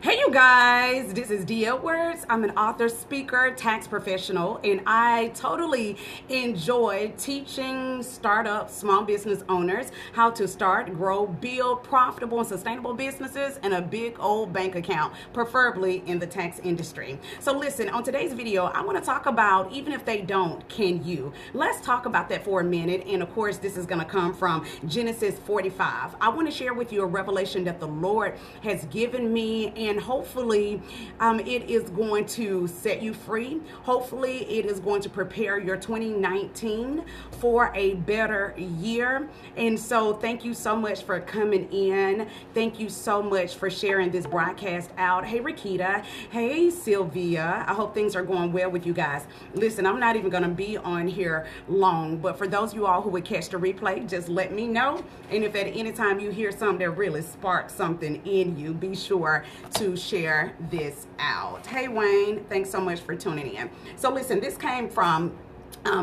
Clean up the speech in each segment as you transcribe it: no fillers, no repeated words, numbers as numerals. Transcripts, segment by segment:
Hey you guys, this is Dee Edwards. I'm an author, speaker, tax professional, and I totally enjoy teaching startup small business owners how to start, grow, build profitable and sustainable businesses and a big old bank account, preferably in the tax industry. So listen, on today's video, I want to talk about even if they don't, can you? Let's talk about that for a minute. And of course, this is going to come from Genesis 45. I want to share with you a revelation that the Lord has given me, and hopefully it is going to set you free. Hopefully it is going to prepare your 2019 for a better year. And so thank you so much for coming in. Thank you so much for sharing this broadcast out. Hey Rakita, hey Sylvia, I hope things are going well with you guys. Listen, I'm not even going to be on here long, but for those of you all who would catch the replay, just let me know. And if at any time you hear something that really sparks something in you, be sure to share this out. Hey Wayne, thanks so much for tuning in. So listen, this came from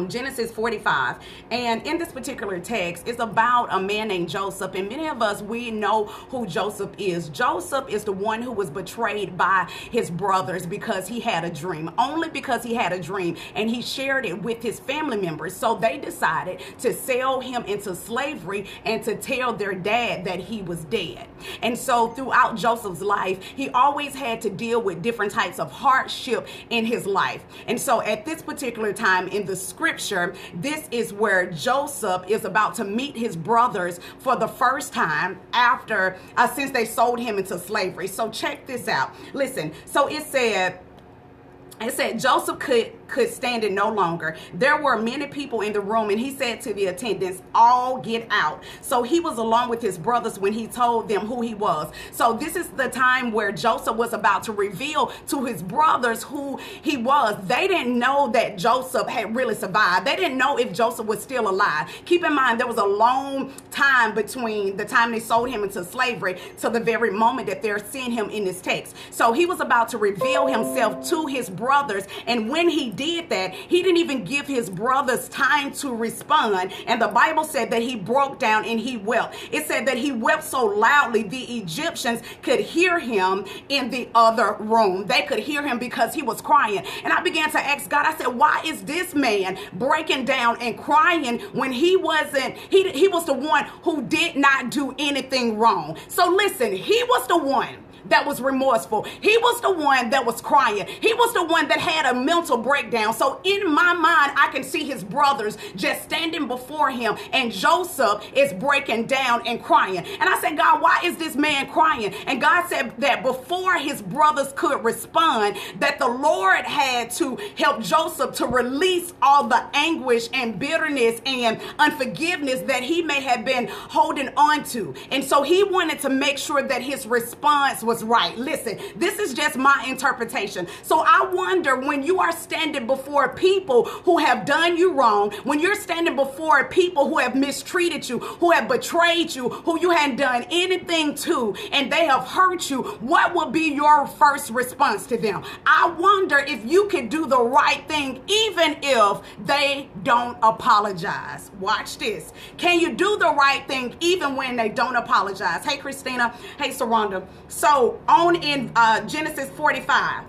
Genesis 45, and in this particular text it's about a man named Joseph, and many of us, we know who Joseph is. Joseph is the one who was betrayed by his brothers because he had a dream, only because he had a dream, and he shared it with his family members. So they decided to sell him into slavery and to tell their dad that he was dead. And so throughout Joseph's life, he always had to deal with different types of hardship in his life. And so at this particular time in the scripture, this is where Joseph is about to meet his brothers for the first time after since they sold him into slavery. So check this out. Listen, so it said Joseph could stand it no longer. There were many people in the room, and he said to the attendants, all get out. So he was along with his brothers when he told them who he was. So this is the time where Joseph was about to reveal to his brothers who he was. They didn't know that Joseph had really survived. They didn't know if Joseph was still alive. Keep in mind, there was a long time between the time they sold him into slavery to the very moment that they're seeing him in this text. So he was about to reveal himself to his brothers, and when he did that, he didn't even give his brothers time to respond. And the Bible said that he broke down and he wept. It said that he wept so loudly the Egyptians could hear him in the other room. They could hear him because he was crying. And I began to ask God, I said, why is this man breaking down and crying when he wasn't, he was the one who did not do anything wrong? So listen, he was the one that was remorseful. He was the one that was crying. He was the one that had a mental breakdown. So in my mind, I can see his brothers just standing before him, and Joseph is breaking down and crying. And I said, God, why is this man crying? And God said that before his brothers could respond, that the Lord had to help Joseph to release all the anguish and bitterness and unforgiveness that he may have been holding on to. And so he wanted to make sure that his response was right. Listen, this is just my interpretation. So I wonder, when you are standing before people who have done you wrong, when you're standing before people who have mistreated you, who have betrayed you, who you hadn't done anything to, and they have hurt you, what will be your first response to them? I wonder if you could do the right thing even if they don't apologize. Watch this. Can you do the right thing even when they don't apologize? Hey Christina, hey Saranda. So on in Genesis 45,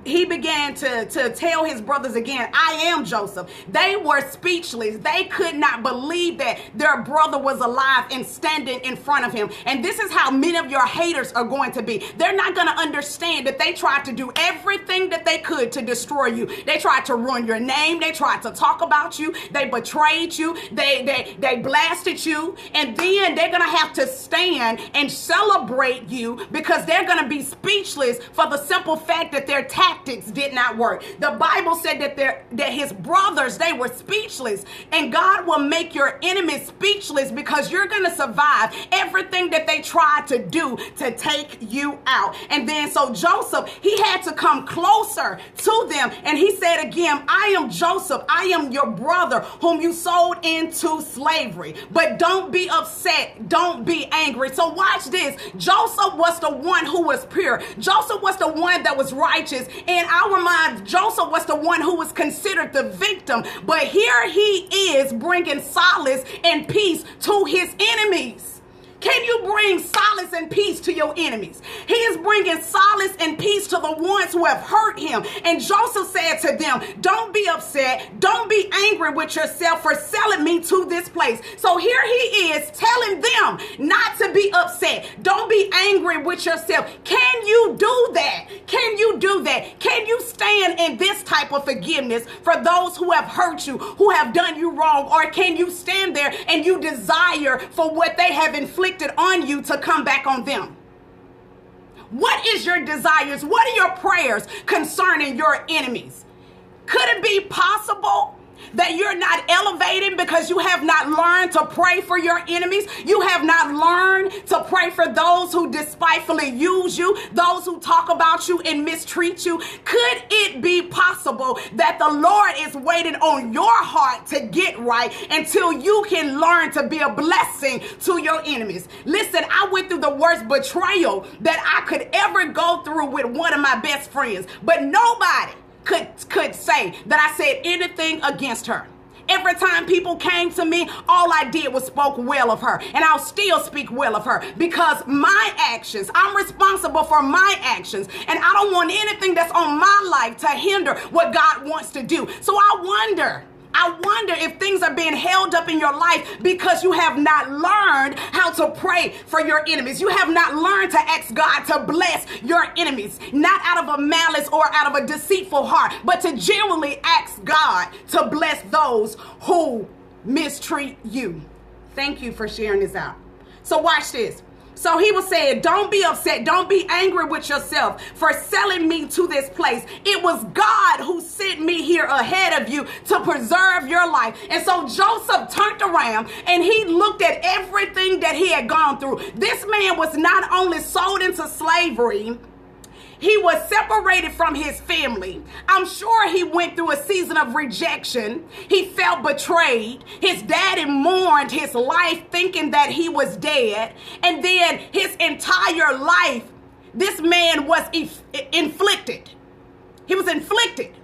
he began to tell his brothers again, I am Joseph. They were speechless. They could not believe that their brother was alive and standing in front of him. And this is how many of your haters are going to be. They're not going to understand that they tried to do everything that they could to destroy you. They tried to ruin your name. They tried to talk about you. They betrayed you. They blasted you. And then they're going to have to stand and celebrate you because they're going to be speechless for the simple fact that their tactics did not work. The Bible said that his brothers, they were speechless, and God will make your enemies speechless because you're going to survive everything that they tried to do to take you out. And then so Joseph, he had to come closer to them, and he said again, I am Joseph. I am your brother whom you sold into slavery. But don't be upset. Don't be angry. So watch this. Joseph was the one who was pure. Joseph was the one that was righteous. In our minds, Joseph was the one who was considered the victim. But here he is bringing solace and peace to his enemies. Can you bring solace and peace to your enemies? He is bringing solace and peace to the ones who have hurt him. And Joseph said to them, don't be upset. Don't be angry with yourself for selling me to this place. So here he is telling them not to be upset. Don't be angry with yourself. Can you do that? Can you do that? Can you stand in this type of forgiveness for those who have hurt you, who have done you wrong? Or can you stand there and you desire for what they have inflicted on you to come back on them? What is your desires? What are your prayers concerning your enemies? Could it be possible that you're not elevating because you have not learned to pray for your enemies? You have not learned to pray for those who despitefully use you, those who talk about you and mistreat you. Could it be possible that the Lord is waiting on your heart to get right until you can learn to be a blessing to your enemies? Listen, I went through the worst betrayal that I could ever go through with one of my best friends, but nobody could say that I said anything against her. Every time people came to me, all I did was spoke well of her. And I'll still speak well of her because my actions, I'm responsible for my actions. And I don't want anything that's on my life to hinder what God wants to do. So I wonder if things are being held up in your life because you have not learned how to pray for your enemies. You have not learned to ask God to bless your enemies, not out of a malice or out of a deceitful heart, but to genuinely ask God to bless those who mistreat you. Thank you for sharing this out. So watch this. So he was saying, don't be upset. Don't be angry with yourself for selling me to this place. It was God who sent me here ahead of you to preserve your life. And so Joseph turned around and he looked at everything that he had gone through. This man was not only sold into slavery, he was separated from his family. I'm sure he went through a season of rejection. He felt betrayed. His daddy mourned his life thinking that he was dead. And then his entire life, this man was inflicted. He was inflicted.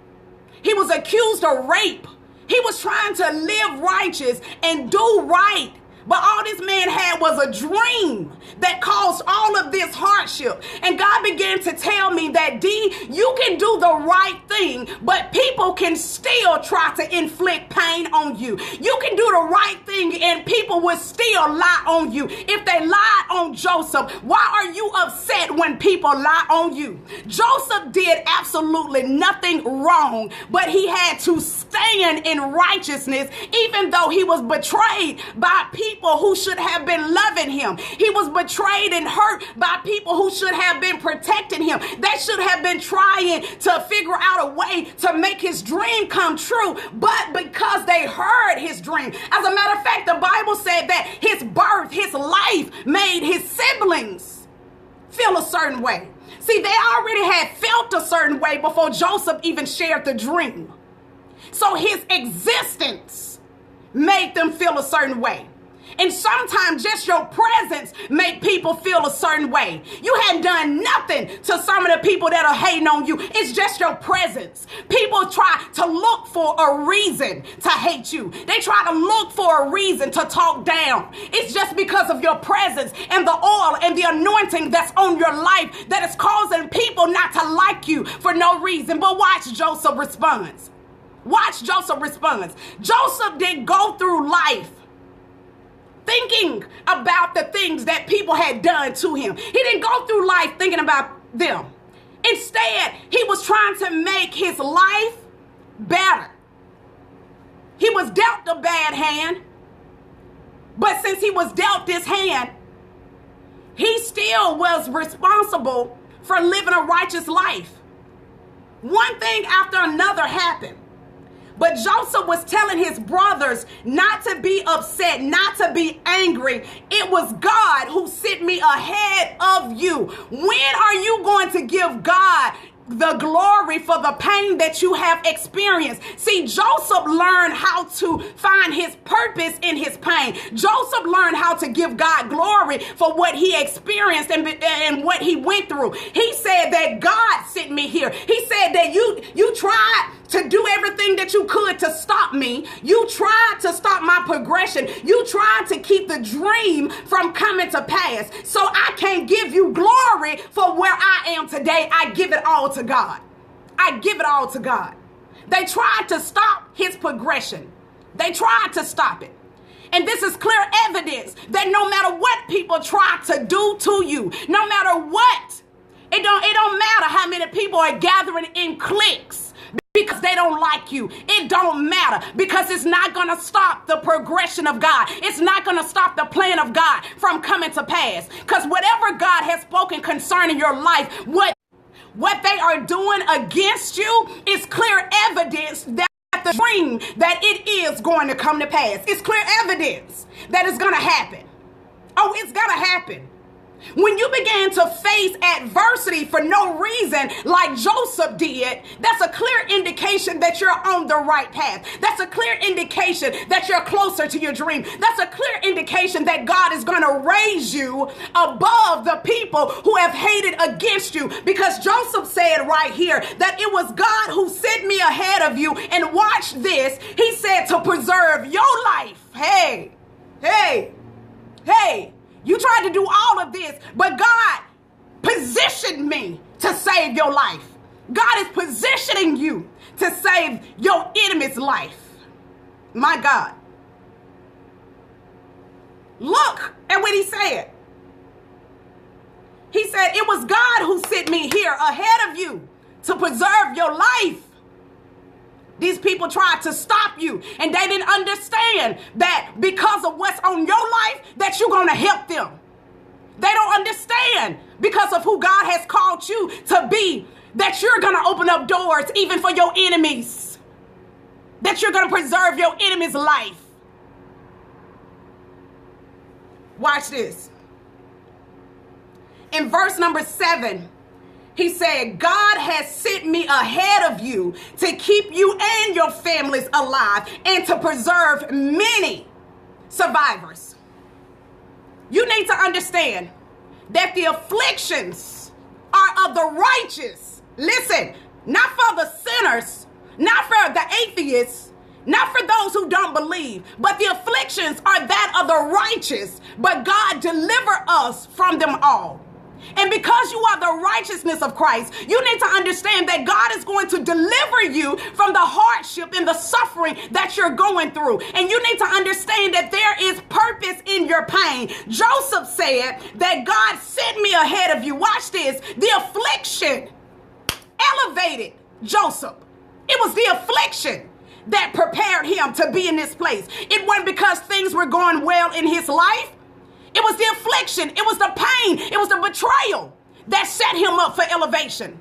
He was accused of rape. He was trying to live righteous and do right. But all this man had was a dream that caused all of this hardship. And God began to tell me that, Dee, you can do the right thing, but people can still try to inflict pain on you. You can do the right thing and people will still lie on you. If they lied on Joseph, why are you upset when people lie on you? Joseph did absolutely nothing wrong, but he had to stand in righteousness, even though he was betrayed by people who should have been loving him. He was betrayed and hurt by people who should have been protecting him. They should have been trying to figure out a way to make his dream come true. But because they heard his dream, as a matter of fact, the Bible said that his birth, his life made his siblings feel a certain way. See, they already had felt a certain way before Joseph even shared the dream. So his existence made them feel a certain way. And sometimes just your presence make people feel a certain way. You hadn't done nothing to some of the people that are hating on you. It's just your presence. People try to look for a reason to hate you. They try to look for a reason to talk down. It's just because of your presence and the oil and the anointing that's on your life that is causing people not to like you for no reason. But watch Joseph responds. Watch Joseph responds. Joseph didn't go through life thinking about the things that people had done to him. He didn't go through life thinking about them. Instead, he was trying to make his life better. He was dealt a bad hand, but since he was dealt this hand, he still was responsible for living a righteous life. One thing after another happened. But Joseph was telling his brothers not to be upset, not to be angry. It was God who sent me ahead of you. When are you going to give God the glory for the pain that you have experienced? See, Joseph learned how to find his purpose in his pain. Joseph learned how to give God glory for what he experienced and what he went through. He said that God sent me here. He said that you tried to do everything that you could to stop me. You tried to stop my progression. You tried to keep the dream from coming to pass. So I can't give you glory for where I am today. I give it all to God. I give it all to God. They tried to stop his progression. They tried to stop it. And this is clear evidence that no matter what people try to do to you, no matter what, it don't matter how many people are gathering in cliques because they don't like you. It don't matter, because it's not going to stop the progression of God. It's not going to stop the plan of God from coming to pass. Because whatever God has spoken concerning your life, what they are doing against you is clear evidence that the dream that it is going to come to pass. It's clear evidence that it's going to happen. Oh, it's going to happen. When you begin to face adversity for no reason, like Joseph did, that's a clear indication that you're on the right path. That's a clear indication that you're closer to your dream. That's a clear indication that God is going to raise you above the people who have hated against you. Because Joseph said right here that it was God who sent me ahead of you. And watch this. He said to preserve your life. Hey. You tried to do all of this, but God positioned me to save your life. God is positioning you to save your enemy's life. My God. Look at what he said. He said, it was God who sent me here ahead of you to preserve your life. These people tried to stop you, and they didn't understand that because of what's on your life, that you're going to help them. They don't understand because of who God has called you to be, that you're going to open up doors even for your enemies, that you're going to preserve your enemy's life. Watch this. In verse number 7, he said, God has sent me ahead of you to keep you and your families alive and to preserve many survivors. You need to understand that the afflictions are of the righteous. Listen, not for the sinners, not for the atheists, not for those who don't believe, but the afflictions are that of the righteous. But God deliver us from them all. And because you are the righteousness of Christ, you need to understand that God is going to deliver you from the hardship and the suffering that you're going through. And you need to understand that there is purpose in your pain. Joseph said that God sent me ahead of you. Watch this. The affliction elevated Joseph. It was the affliction that prepared him to be in this place. It wasn't because things were going well in his life. It was the affliction, it was the pain, it was the betrayal that set him up for elevation.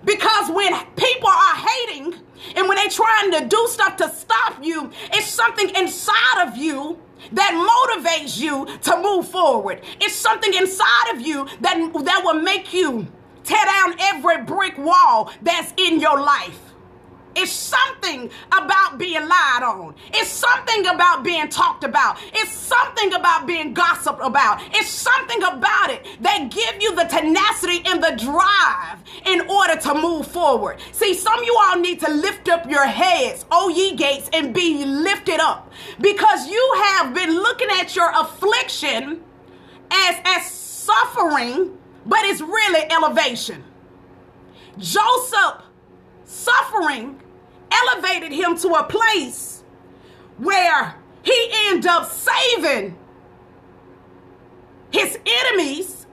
Because when people are hating and when they're trying to do stuff to stop you, it's something inside of you that motivates you to move forward. It's something inside of you that will make you tear down every brick wall that's in your life. It's something about being lied on. It's something about being talked about. It's something about being gossiped about. It's something about it that give you the tenacity and the drive in order to move forward. See, some of you all need to lift up your heads, O ye gates, and be lifted up, because you have been looking at your affliction as suffering, but it's really elevation. Joseph suffering elevated him to a place where he ended up saving his enemies,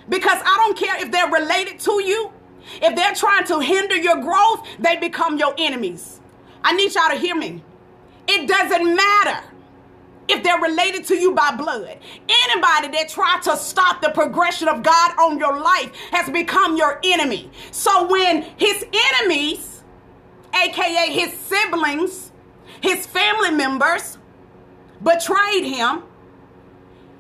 because I don't care if they're related to you, if they're trying to hinder your growth, they become your enemies. I need y'all to hear me. It doesn't matter if they're related to you by blood. Anybody that tried to stop the progression of God on your life has become your enemy. So when his enemies, aka his siblings, his family members, betrayed him,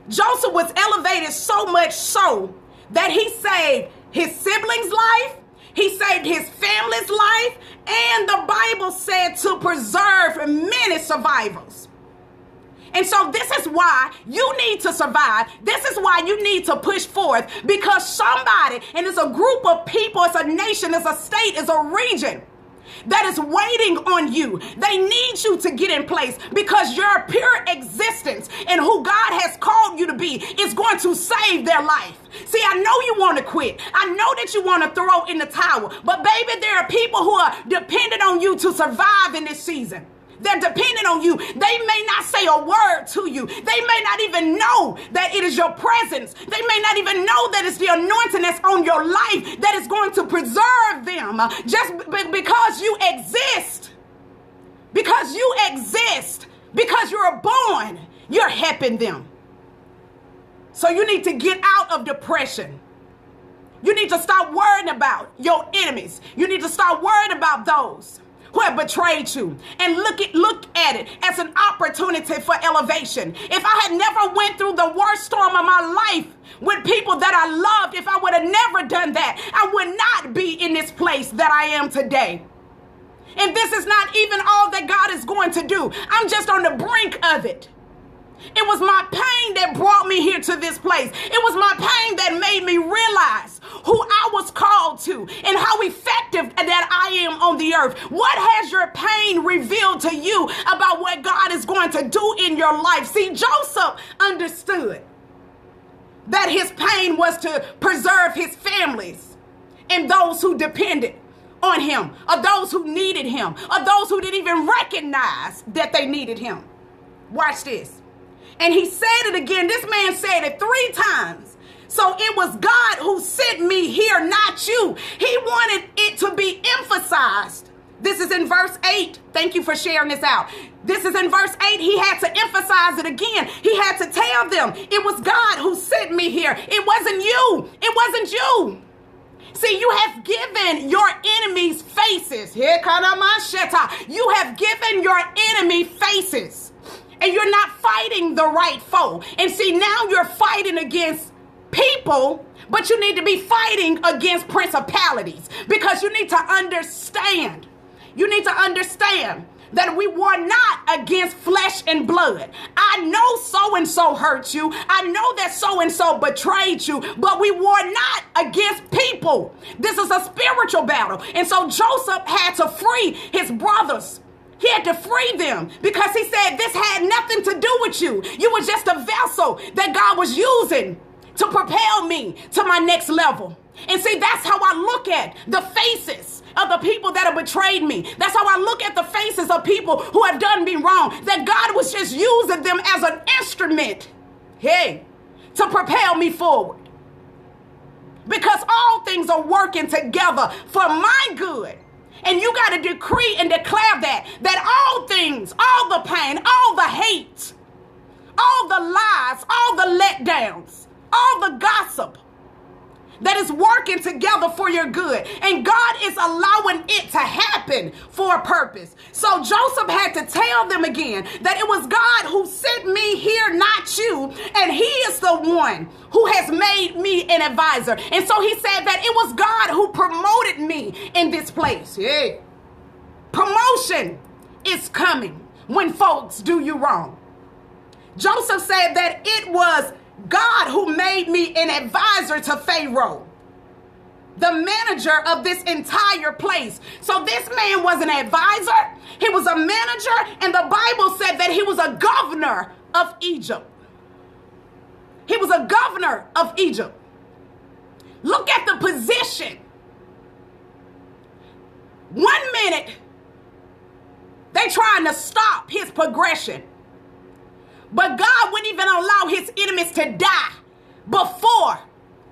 Joseph was elevated so much so that he saved his siblings' life, he saved his family's life, and the Bible said to preserve many survivors. And so this is why you need to survive. This is why you need to push forth, because somebody, and it's a group of people, it's a nation, it's a state, it's a region, that is waiting on you. They need you to get in place because your pure existence and who God has called you to be is going to save their life. See, I know you want to quit. I know that you want to throw in the towel. But baby, there are people who are dependent on you to survive in this season. They're dependent on you. They may not say a word to you. They may not even know that it is your presence. They may not even know that it's the anointing that's on your life that is going to preserve them. Just because you exist. Because you exist. Because you're born. You're helping them. So you need to get out of depression. You need to stop worrying about your enemies. You need to stop worrying about those who have betrayed you, and look at it as an opportunity for elevation. If I had never went through the worst storm of my life with people that I loved, if I would have never done that, I would not be in this place that I am today. And this is not even all that God is going to do. I'm just on the brink of it. It was my pain that brought me here to this place. It was my pain that made me realize who I was called to and how effective that I am on the earth. What has your pain revealed to you about what God is going to do in your life? See, Joseph understood that his pain was to preserve his families and those who depended on him, or those who needed him, or those who didn't even recognize that they needed him. Watch this. And he said it again. This man said it 3 times. So it was God who sent me here, not you. He wanted it to be emphasized. This is in verse 8. Thank you for sharing this out. This is in verse 8. He had to emphasize it again. He had to tell them it was God who sent me here. It wasn't you. It wasn't you. See, you have given your enemies faces. You have given your enemy faces. And you're not fighting the right foe. And see, now you're fighting against people, but you need to be fighting against principalities, because you need to understand. You need to understand that we war not against flesh and blood. I know so-and-so hurt you. I know that so-and-so betrayed you, but we war not against people. This is a spiritual battle. And so Joseph had to free his brothers. He had to free them because he said this had nothing to do with you. You were just a vessel that God was using to propel me to my next level. And see, that's how I look at the faces of the people that have betrayed me. That's how I look at the faces of people who have done me wrong. That God was just using them as an instrument, to propel me forward. Because all things are working together for my good. And you got to decree and declare that all things, all the pain, all the hate, all the lies, all the letdowns, all the gossip, that is working together for your good. And God is allowing it to happen for a purpose. So Joseph had to tell them again that it was God who sent me here, not you. And he is the one who has made me an advisor. And so he said that it was God who promoted me in this place. Yeah. Promotion is coming when folks do you wrong. Joseph said that it was God who made me an advisor to Pharaoh, the manager of this entire place. So this man was an advisor. He was a manager. And the Bible said that he was a governor of Egypt. He was a governor of Egypt. Look at the position. 1 minute, they trying to stop his progression. But God wouldn't even allow his enemies to die before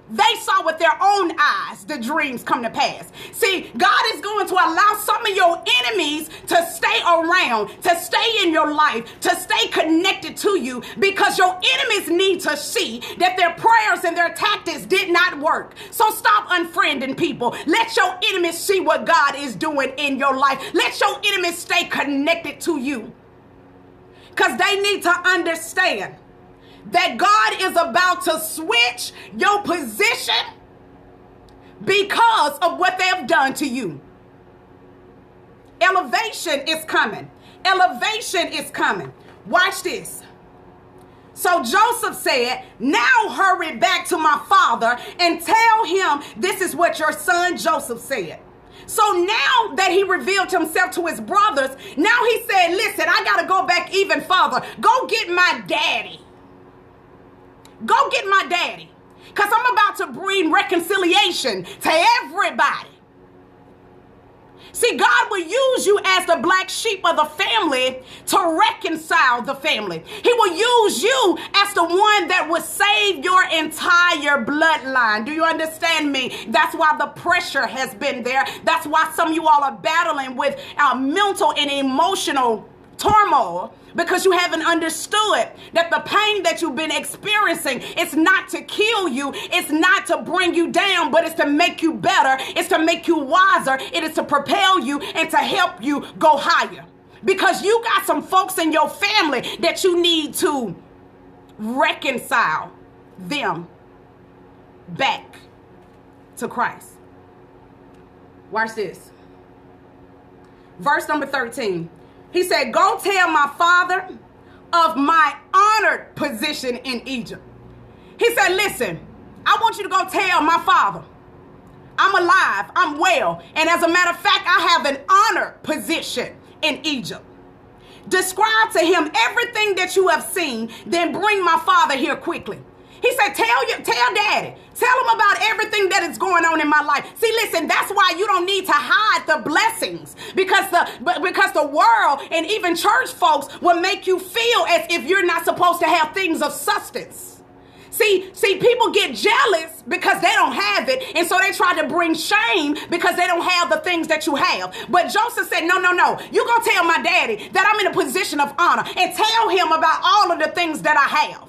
they saw with their own eyes the dreams come to pass. See, God is going to allow some of your enemies to stay around, to stay in your life, to stay connected to you, because your enemies need to see that their prayers and their tactics did not work. So stop unfriending people. Let your enemies see what God is doing in your life. Let your enemies stay connected to you, because they need to understand that God is about to switch your position because of what they have done to you. Elevation is coming. Elevation is coming. Watch this. So Joseph said, now hurry back to my father and tell him this is what your son Joseph said. So now that he revealed himself to his brothers, now he said, listen, I got to go back even further. Go get my daddy. Go get my daddy. Because I'm about to bring reconciliation to everybody. See, God will use you as the black sheep of the family to reconcile the family. He will use you as the one that will save your entire bloodline. Do you understand me? That's why the pressure has been there. That's why some of you all are battling with mental and emotional turmoil, because you haven't understood that the pain that you've been experiencing, it's not to kill you, it's not to bring you down, but it's to make you better, it's to make you wiser, it is to propel you and to help you go higher. Because you got some folks in your family that you need to reconcile them back to Christ. Watch this. Verse number 13. He said, go tell my father of my honored position in Egypt. He said, listen, I want you to go tell my father I'm alive, I'm well. And as a matter of fact, I have an honored position in Egypt. Describe to him everything that you have seen, then bring my father here quickly. He said, tell daddy, tell him about everything that is going on in my life. See, listen, that's why you don't need to hide the blessings, because the world and even church folks will make you feel as if you're not supposed to have things of substance. See, people get jealous because they don't have it. And so they try to bring shame because they don't have the things that you have. But Joseph said, no. You go tell my daddy that I'm in a position of honor, and tell him about all of the things that I have.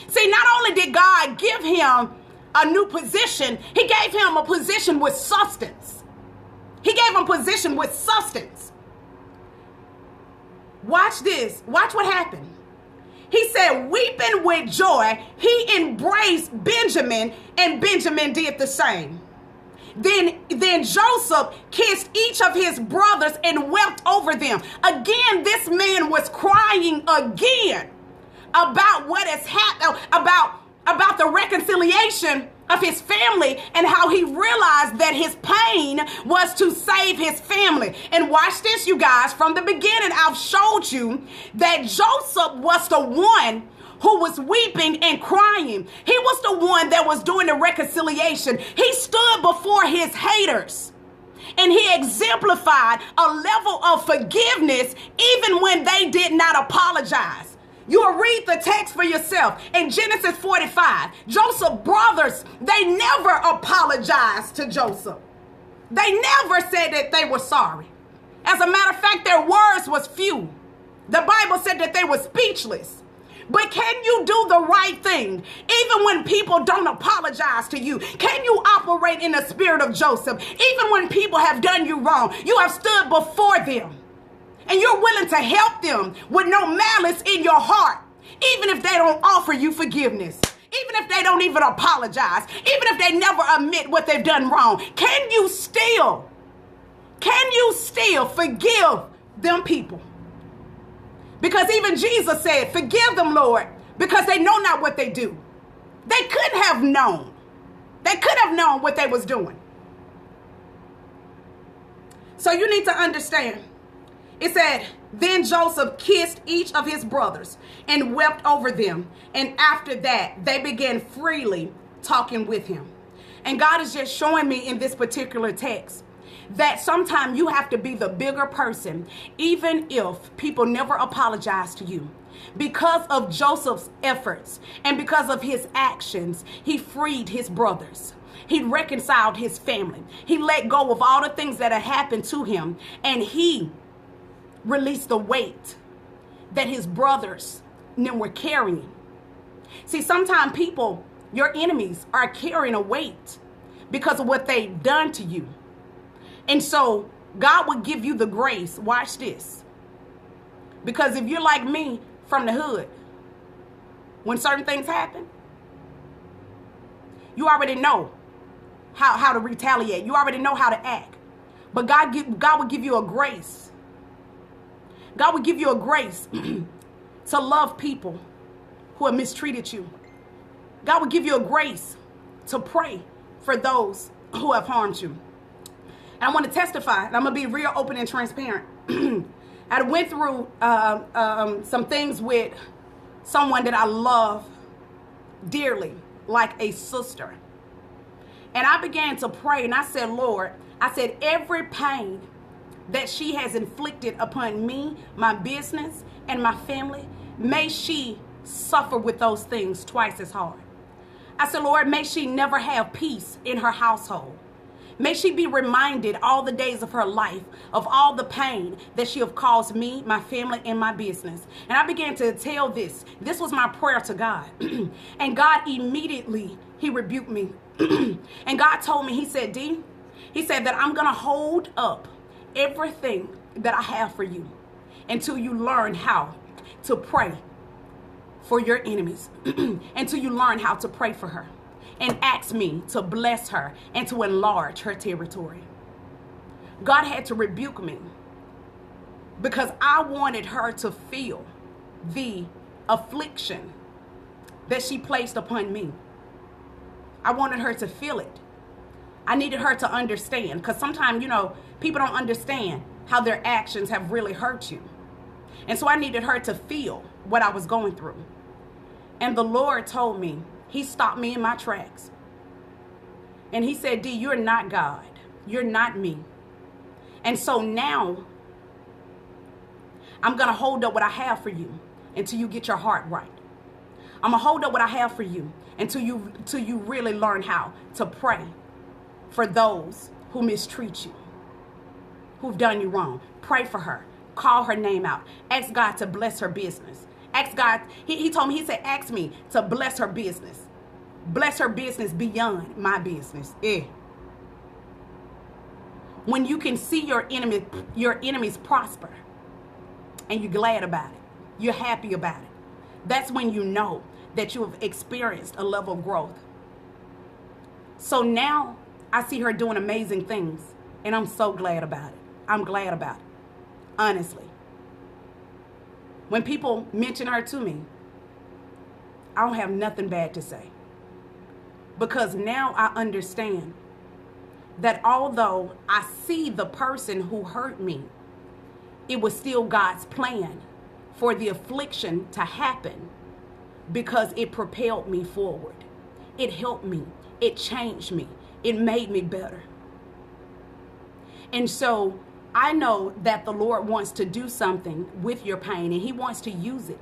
See, not only did God give him a new position, he gave him a position with substance. He gave him a position with substance. Watch this. Watch what happened. He said, weeping with joy, he embraced Benjamin, and Benjamin did the same. Then Joseph kissed each of his brothers and wept over them. Again, this man was crying again about what has happened, about the reconciliation of his family, and how he realized that his pain was to save his family. And watch this, you guys. From the beginning, I've showed you that Joseph was the one who was weeping and crying. He was the one that was doing the reconciliation. He stood before his haters, and he exemplified a level of forgiveness even when they did not apologize. You will read the text for yourself. In Genesis 45, Joseph's brothers, they never apologized to Joseph. They never said that they were sorry. As a matter of fact, their words was few. The Bible said that they were speechless. But can you do the right thing even when people don't apologize to you? Can you operate in the spirit of Joseph even when people have done you wrong? You have stood before them, and you're willing to help them with no malice in your heart, even if they don't offer you forgiveness, even if they don't even apologize, even if they never admit what they've done wrong. Can you still forgive them people? Because even Jesus said, forgive them, Lord, because they know not what they do. They couldn't have known. They could have known what they was doing. So you need to understand. It said, then Joseph kissed each of his brothers and wept over them. And after that, they began freely talking with him. And God is just showing me in this particular text that sometimes you have to be the bigger person, even if people never apologize to you. Because of Joseph's efforts and because of his actions, he freed his brothers. He reconciled his family. He let go of all the things that had happened to him, and he released the weight that his brothers were carrying. See, sometimes people, your enemies, are carrying a weight because of what they've done to you. And so God will give you the grace. Watch this. Because if you're like me from the hood, when certain things happen, you already know how to retaliate. You already know how to act. But God will give you a grace. God will give you a grace to love people who have mistreated you. God will give you a grace to pray for those who have harmed you. I want to testify, and I'm going to be real open and transparent. I went through some things with someone that I love dearly, like a sister. And I began to pray, and I said, Lord, I said, every pain that she has inflicted upon me, my business, and my family, may she suffer with those things twice as hard. I said, Lord, may she never have peace in her household. May she be reminded all the days of her life of all the pain that she have caused me, my family, and my business. And I began to tell this. This was my prayer to God. And God immediately, he rebuked me. And God told me, he said, Dee, he said that I'm going to hold up everything that I have for you until you learn how to pray for your enemies, until you learn how to pray for her and ask me to bless her and to enlarge her territory. God had to rebuke me because I wanted her to feel the affliction that she placed upon me. I wanted her to feel it. I needed her to understand, because sometimes, people don't understand how their actions have really hurt you. And so I needed her to feel what I was going through. And the Lord told me, he stopped me in my tracks. And he said, Dee, you're not God. You're not me. And so now I'm going to hold up what I have for you until you get your heart right. I'm going to hold up what I have for you until you really learn how to pray for those who mistreat you, who've done you wrong. Pray for her. Call her name out. Ask God to bless her business. Ask God, he told me, he said, ask me to bless her business. Bless her business beyond my business. When you can see your enemies prosper and you're glad about it, you're happy about it, that's when you know that you have experienced a level of growth. So now I see her doing amazing things, and I'm so glad about it. I'm glad about it, honestly. When people mention her to me, I don't have nothing bad to say. Because now I understand that although I see the person who hurt me, it was still God's plan for the affliction to happen because it propelled me forward. It helped me. It changed me. It made me better. And so I know that the Lord wants to do something with your pain, and he wants to use it.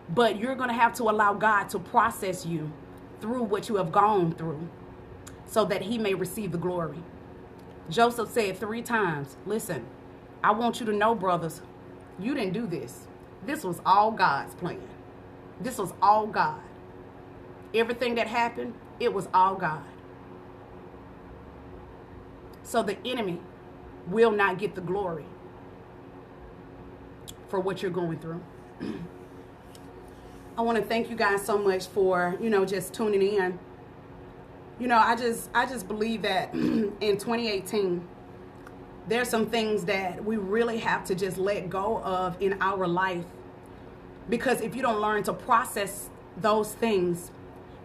But you're going to have to allow God to process you through what you have gone through so that he may receive the glory. Joseph said 3 times, listen, I want you to know, brothers, you didn't do this. This was all God's plan. This was all God. Everything that happened, it was all God. So the enemy will not get the glory for what you're going through. I want to thank you guys so much for, just tuning in. I just believe that in 2018, there's some things that we really have to just let go of in our life. Because if you don't learn to process those things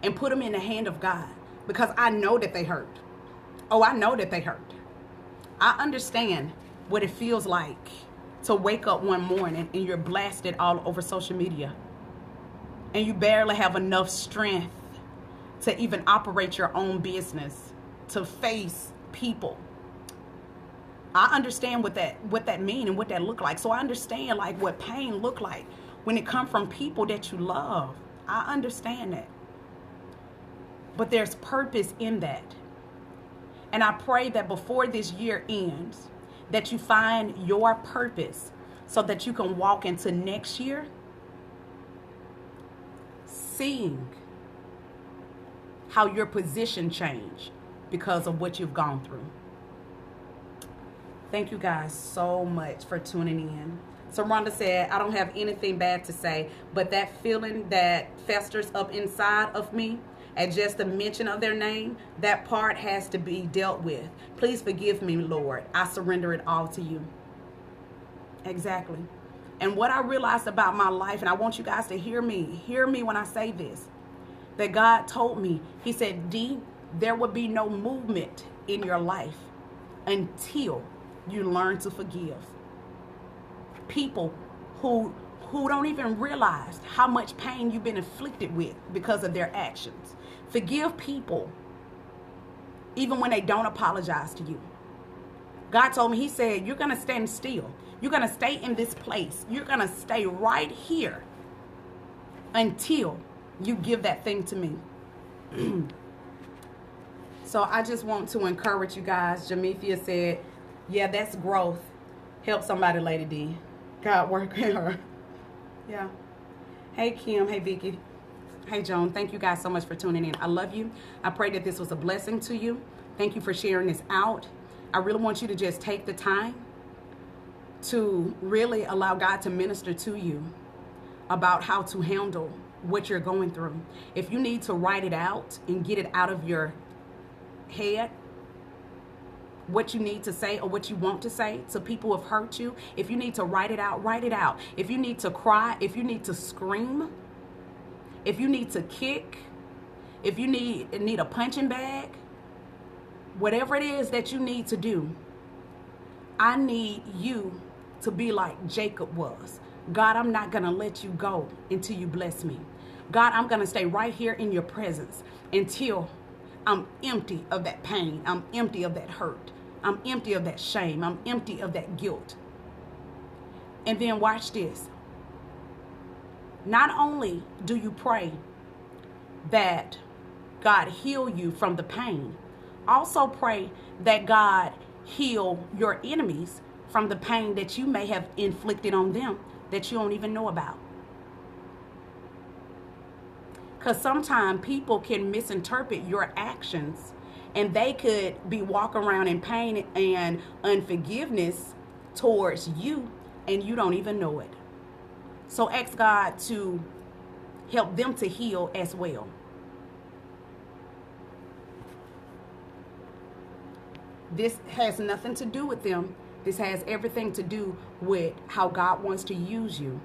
and put them in the hand of God, because I know that they hurt. Oh, I know that they hurt. I understand what it feels like to wake up one morning and you're blasted all over social media and you barely have enough strength to even operate your own business, to face people. I understand what that mean and what that look like. So I understand like what pain look like when it come from people that you love. I understand that. But there's purpose in that. And I pray that before this year ends, that you find your purpose so that you can walk into next year seeing how your position changed because of what you've gone through. Thank you guys so much for tuning in. So Rhonda said, I don't have anything bad to say, but that feeling that festers up inside of me at just the mention of their name, that part has to be dealt with. Please forgive me, Lord. I surrender it all to you. Exactly. And what I realized about my life, and I want you guys to hear me when I say this, that God told me, he said, Dee, there will be no movement in your life until you learn to forgive. People who don't even realize how much pain you've been inflicted with because of their actions. Forgive people even when they don't apologize to you. God told me, he said, you're going to stand still. You're going to stay in this place. You're going to stay right here until you give that thing to me. So I just want to encourage you guys. Jamithia said, yeah, that's growth. Help somebody, Lady D. God work in her. Yeah. Hey, Kim. Hey, Vicky. Hey, Joan. Thank you guys so much for tuning in. I love you. I pray that this was a blessing to you. Thank you for sharing this out. I really want you to just take the time to really allow God to minister to you about how to handle what you're going through. If you need to write it out and get it out of your head, what you need to say or what you want to say to people who have hurt you, if you need to write it out, write it out. If you need to cry, if you need to scream, if you need to kick, if you need a punching bag, whatever it is that you need to do, I need you to be like Jacob was. God, I'm not going to let you go until you bless me. God, I'm going to stay right here in your presence until I'm empty of that pain. I'm empty of that hurt. I'm empty of that shame. I'm empty of that guilt. And then watch this. Not only do you pray that God heal you from the pain, also pray that God heal your enemies from the pain that you may have inflicted on them that you don't even know about. Because sometimes people can misinterpret your actions, and they could be walking around in pain and unforgiveness towards you, and you don't even know it. So ask God to help them to heal as well. This has nothing to do with them. This has everything to do with how God wants to use you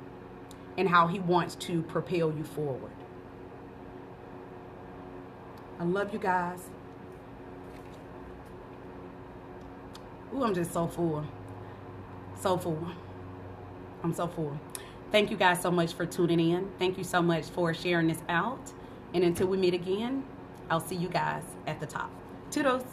and how he wants to propel you forward. I love you guys. Ooh, I'm just so full. So full. I'm so full. Thank you guys so much for tuning in. Thank you so much for sharing this out. And until we meet again, I'll see you guys at the top. Toodles.